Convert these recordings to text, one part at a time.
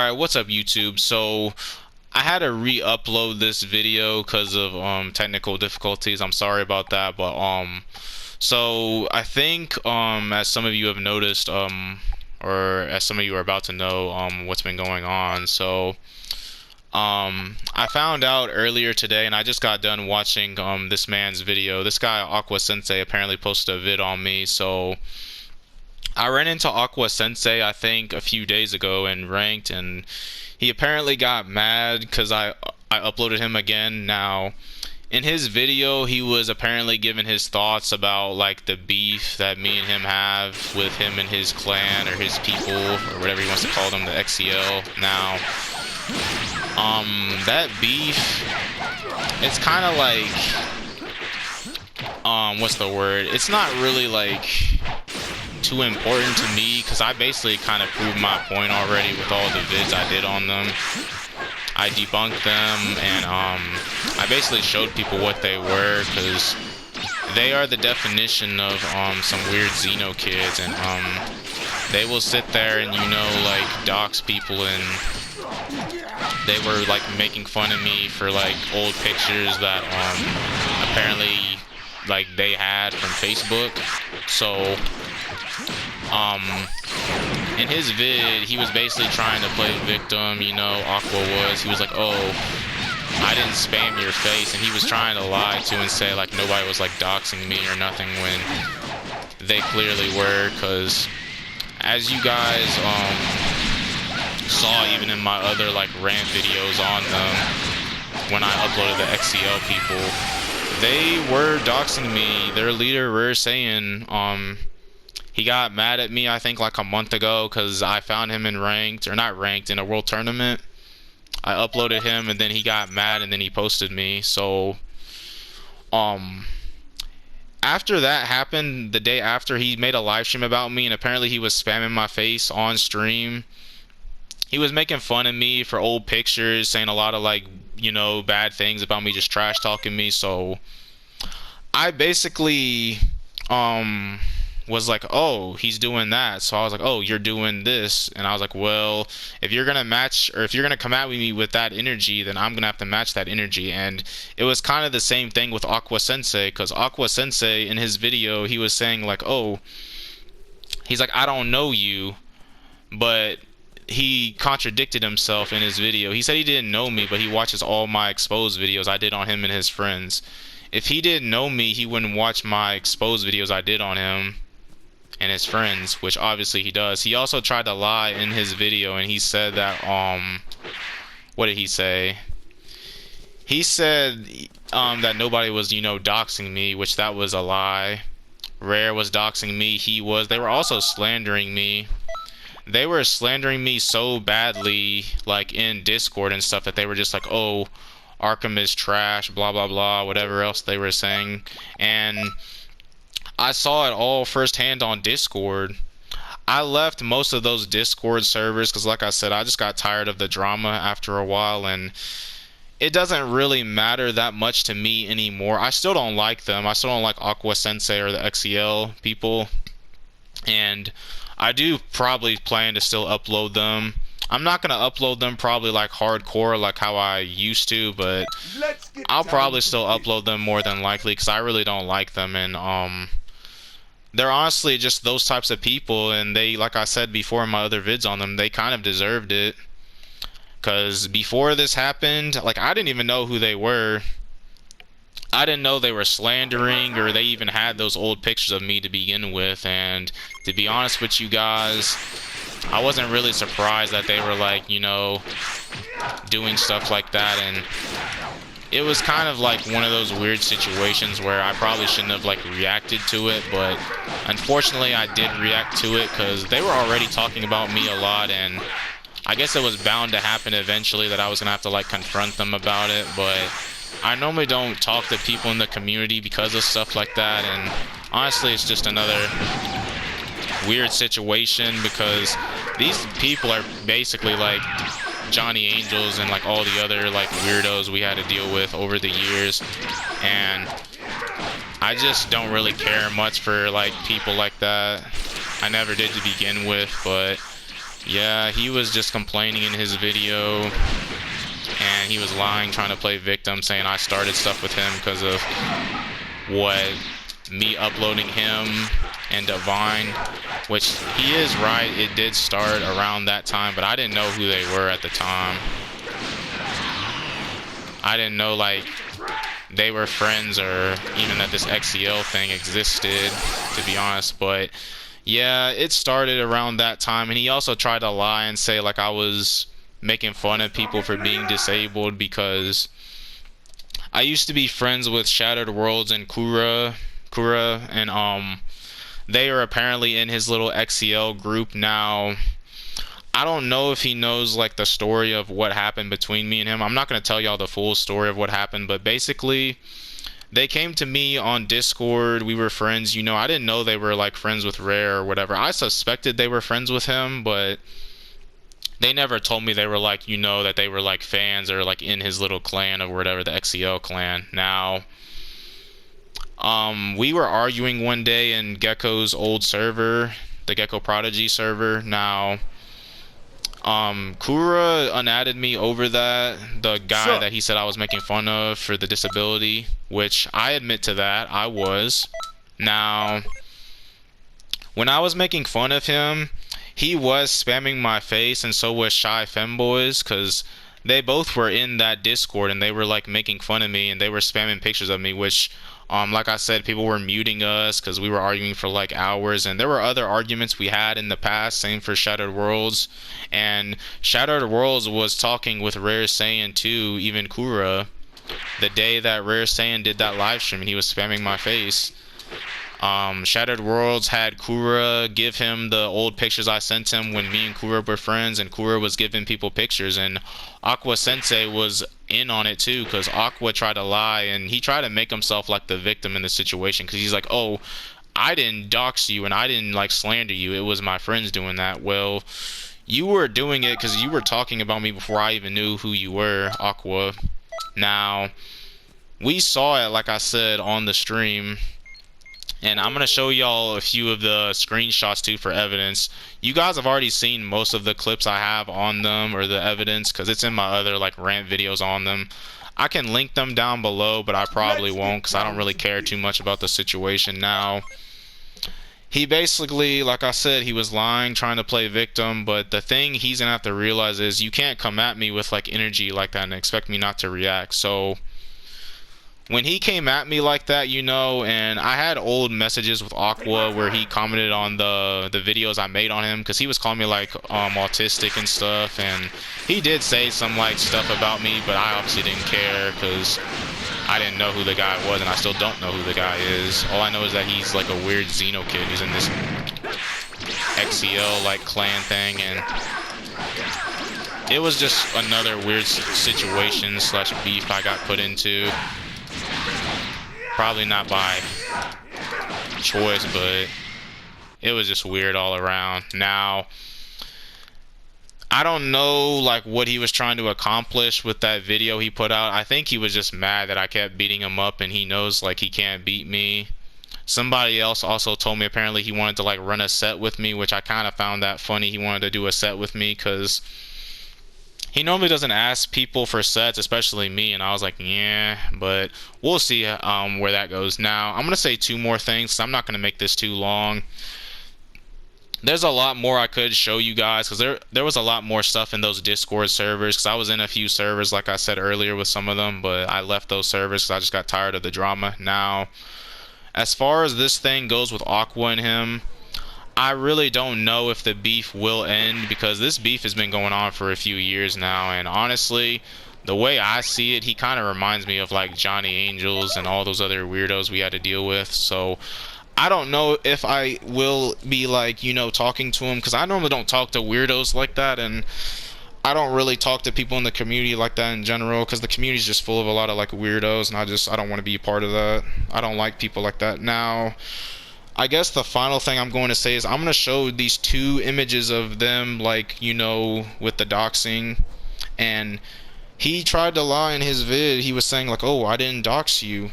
Alright, what's up YouTube? So I had to re-upload this video because of technical difficulties. I'm sorry about that, but so I think as some of you have noticed or as some of you are about to know what's been going on. So I found out earlier today, and I just got done watching this man's video. This guy Aqua Sensei apparently posted a vid on me. So I ran into Aqua Sensei, I think, a few days ago in ranked, and he apparently got mad because I uploaded him again. Now, in his video, he was apparently giving his thoughts about like the beef that me and him have with him and his clan or his people or whatever he wants to call them, the XCL. Now, that beef, it's kind of like, what's the word? It's not really like too important to me because I basically kind of proved my point already with all the vids I did on them. I debunked them, and I basically showed people what they were, because they are the definition of some weird xeno kids, and they will sit there and, you know, like dox people, and they were like making fun of me for like old pictures that apparently like they had from Facebook. So in his vid, he was basically trying to play victim, you know, Aqua was. He was like, oh, I didn't spam your face, and he was trying to lie to and say like nobody was like doxing me or nothing when they clearly were, because as you guys saw even in my other like rant videos on them when I uploaded the XCL people, they were doxing me. Their leader were saying he got mad at me, I think, like a month ago because I found him in ranked, or not ranked, in a world tournament. I uploaded him, and then he got mad, and then he posted me. So, after that happened, the day after, he made a live stream about me, and apparently he was spamming my face on stream. He was making fun of me for old pictures, saying a lot of, like, you know, bad things about me, just trash talking me. So, I basically, was like, oh, he's doing that. So I was like, oh, you're doing this. And I was like, well, if you're gonna match, or if you're gonna come at me with that energy, then I'm gonna have to match that energy. And it was kind of the same thing with Aqua Sensei, because Aqua Sensei in his video, he was saying like, oh, he's like, I don't know you, but he contradicted himself in his video. He said he didn't know me, but he watches all my exposed videos I did on him and his friends. If he didn't know me, he wouldn't watch my exposed videos I did on him and his friends, which obviously he does. He also tried to lie in his video, and he said that what did he say? He said that nobody was, you know, doxing me, which that was a lie. Rare was doxing me. He was. They were also slandering me. They were slandering me so badly, like in Discord and stuff, that they were just like, oh, Arkham is trash, blah blah blah, whatever else they were saying. And I saw it all firsthand on Discord. I left most of those Discord servers because, like I said, I just got tired of the drama after a while, and it doesn't really matter that much to me anymore. I still don't like them. I still don't like Aqua Sensei or the XCL people, and I do probably plan to still upload them. I'm not going to upload them probably like hardcore like how I used to, but I'll probably still upload them more than likely because I really don't like them. And they're honestly just those types of people, and they, like I said before in my other vids on them, they kind of deserved it. Because before this happened, like, I didn't even know who they were. I didn't know they were slandering, or they even had those old pictures of me to begin with. And to be honest with you guys, I wasn't really surprised that they were, like, you know, doing stuff like that. And it was kind of like one of those weird situations where I probably shouldn't have like reacted to it, but unfortunately I did react to it because they were already talking about me a lot, and I guess it was bound to happen eventually that I was gonna have to like confront them about it. But I normally don't talk to people in the community because of stuff like that, and honestly it's just another weird situation because these people are basically like Johnny Angels and like all the other like weirdos we had to deal with over the years, and I just don't really care much for like people like that. I never did to begin with, but Yeah, he was just complaining in his video, and he was lying, trying to play victim, saying I started stuff with him because of what me uploading him and Divine, which he is right, it did start around that time, but I didn't know who they were at the time. I didn't know like they were friends or even that this XEL thing existed, to be honest. But yeah, it started around that time, and he also tried to lie and say like I was making fun of people for being disabled, because I used to be friends with Shattered Worlds and Kura, and they are apparently in his little XEL group now. I don't know if he knows like the story of what happened between me and him. I'm not going to tell y'all the full story of what happened, but basically they came to me on Discord. We were friends, you know. I didn't know they were like friends with Rare or whatever. I suspected they were friends with him, but they never told me they were like, you know, that they were like fans or like in his little clan or whatever, the XEL clan. Now, we were arguing one day in Gecko's old server, the Gecko Prodigy server. Now, Kura unadded me over that, the guy that he said I was making fun of for the disability, which I admit to that, I was. Now, when I was making fun of him, he was spamming my face, and so was Shy Femboys, because they both were in that Discord, and they were like making fun of me, and they were spamming pictures of me, which like I said, people were muting us because we were arguing for like hours, and there were other arguments we had in the past. Same for Shattered Worlds, and Shattered Worlds was talking with Rare Saiyan too, even Kura, the day that Rare Saiyan did that live stream, and he was spamming my face. Shattered Worlds had Kura give him the old pictures I sent him when me and Kura were friends, and Kura was giving people pictures, and Aqua Sensei was in on it too, because Aqua tried to lie, and he tried to make himself like the victim in the situation, because he's like, oh, I didn't dox you and I didn't like slander you, it was my friends doing that. Well, you were doing it because you were talking about me before I even knew who you were, Aqua. Now, we saw it, like I said, on the stream, and I'm going to show y'all a few of the screenshots too for evidence. You guys have already seen most of the clips I have on them, or the evidence, because it's in my other like rant videos on them. I can link them down below, but I probably won't because I don't really care too much about the situation now. He basically, like I said, he was lying, trying to play victim, but the thing he's going to have to realize is you can't come at me with like energy like that and expect me not to react. So when he came at me like that, you know, and I had old messages with Aqua where he commented on the videos I made on him, because he was calling me like autistic and stuff, and he did say some like stuff about me, but I obviously didn't care because I didn't know who the guy was, and I still don't know who the guy is. All I know is that he's like a weird xeno kid who's in this XEL like clan thing, and it was just another weird situation slash beef I got put into. Probably not by choice, but it was just weird all around. Now, I don't know like what he was trying to accomplish with that video he put out. I think he was just mad that I kept beating him up, and he knows like he can't beat me. Somebody else also told me apparently he wanted to like run a set with me, which I kind of found that funny. He wanted to do a set with me because he normally doesn't ask people for sets, especially me, and I was like, yeah, but we'll see where that goes. Now, I'm going to say two more things, so I'm not going to make this too long. There's a lot more I could show you guys, because there was a lot more stuff in those Discord servers, because I was in a few servers, like I said earlier, with some of them, but I left those servers because I just got tired of the drama. Now, as far as this thing goes with Aqua and him, I really don't know if the beef will end, because this beef has been going on for a few years now, and honestly, the way I see it, he kind of reminds me of like Johnny Angels and all those other weirdos we had to deal with. So I don't know if I will be like, you know, talking to him, because I normally don't talk to weirdos like that, and I don't really talk to people in the community like that in general, because the community is just full of a lot of like weirdos, and I don't want to be a part of that. I don't like people like that. Now, I guess the final thing I'm going to say is I'm going to show these two images of them, like, you know, with the doxing. And he tried to lie in his vid. He was saying like, oh, I didn't dox you.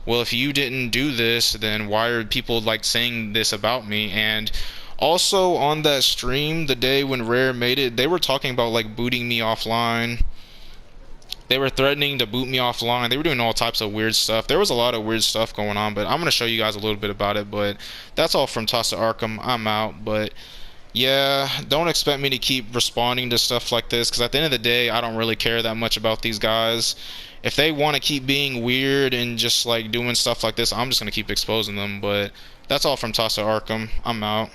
Well, if you didn't do this, then why are people like saying this about me? And Also, on that stream, the day when Rare made it, they were talking about like booting me offline. They were threatening to boot me offline. They were doing all types of weird stuff. There was a lot of weird stuff going on, but I'm gonna show you guys a little bit about it. But that's all from Toss of Arkham. I'm out. But yeah, don't expect me to keep responding to stuff like this, because at the end of the day, I don't really care that much about these guys. If they want to keep being weird and just like doing stuff like this, I'm just gonna keep exposing them. But that's all from Toss of Arkham. I'm out.